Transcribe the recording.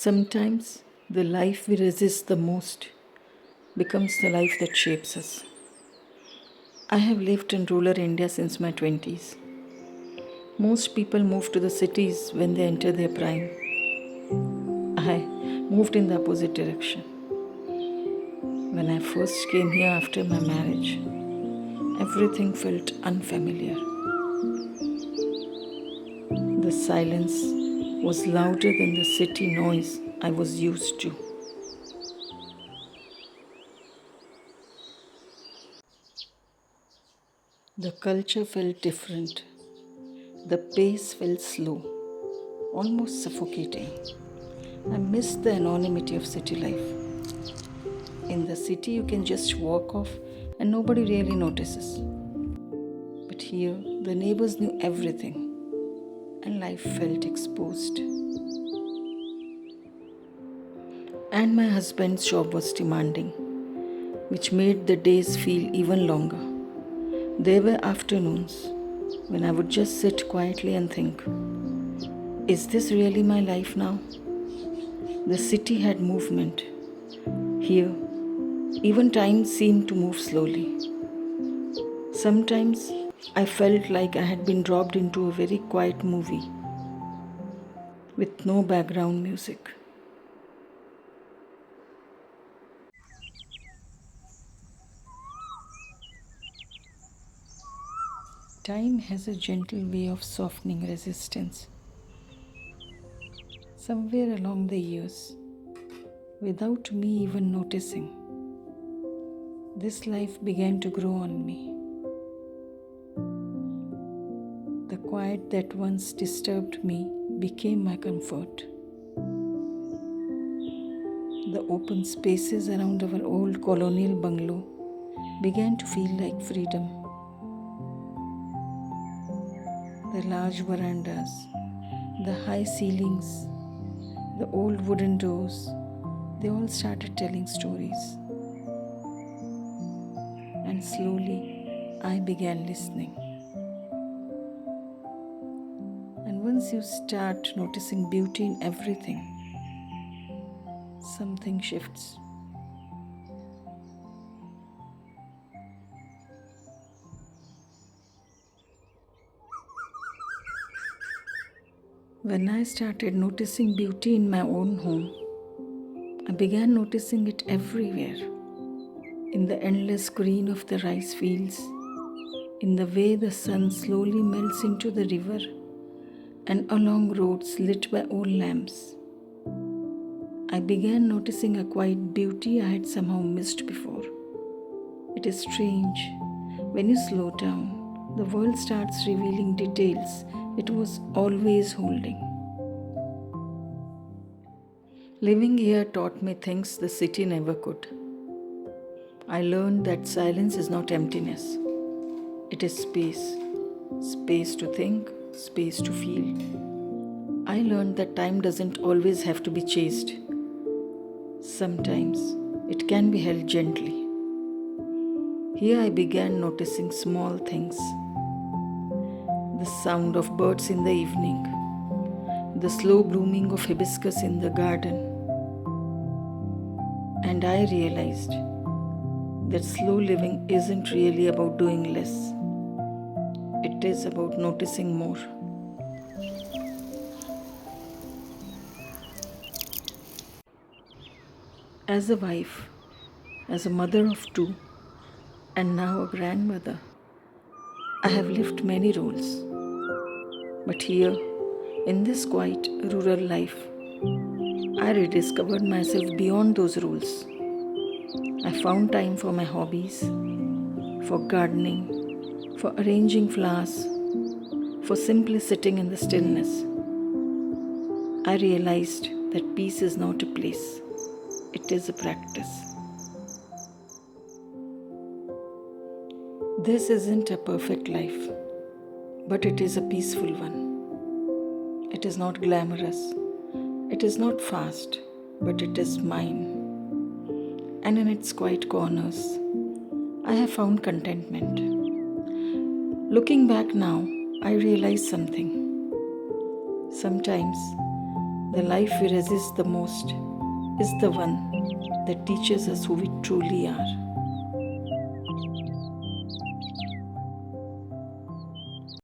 Sometimes the life we resist the most becomes the life that shapes us. I have lived in rural India since my 20s. Most people move to the cities when they enter their prime. I moved in the opposite direction. When I first came here after my marriage, everything felt unfamiliar. The silence was louder than the city noise I was used to. The culture felt different. The pace felt slow, almost suffocating. I missed the anonymity of city life. In the city, you can just walk off and nobody really notices. But here, the neighbors knew everything and life felt exposed. And my husband's job was demanding, which made the days feel even longer. There were afternoons when I would just sit quietly and think, is this really my life now? The city had movement. Here, even time seemed to move slowly. Sometimes I felt like I had been dropped into a very quiet movie with no background music. Time has a gentle way of softening resistance. Somewhere along the years, without me even noticing, this life began to grow on me. The quiet that once disturbed me became my comfort. The open spaces around our old colonial bungalow began to feel like freedom. The large verandas, the high ceilings, the old wooden doors, they all started telling stories. And slowly, I began listening. And once you start noticing beauty in everything, something shifts. When I started noticing beauty in my own home, I began noticing it everywhere. In the endless green of the rice fields, in the way the sun slowly melts into the river, and along roads lit by old lamps. I began noticing a quiet beauty I had somehow missed before. It is strange. When you slow down, the world starts revealing details it was always holding. Living here taught me things the city never could. I learned that silence is not emptiness, it is space. Space to think, space to feel. I learned that time doesn't always have to be chased. Sometimes it can be held gently. Here I began noticing small things. The sound of birds in the evening, the slow blooming of hibiscus in the garden. And I realized that slow living isn't really about doing less. It is about noticing more. As a wife, as a mother of two, and now a grandmother, I have lived many roles. But here, in this quiet rural life, I rediscovered myself beyond those rules. I found time for my hobbies, for gardening, for arranging flowers, for simply sitting in the stillness. I realized that peace is not a place, it is a practice. This isn't a perfect life, but it is a peaceful one. It is not glamorous, it is not fast, but it is mine. And in its quiet corners, I have found contentment. Looking back now, I realize something. Sometimes The life we resist the most is the one that teaches us who we truly are.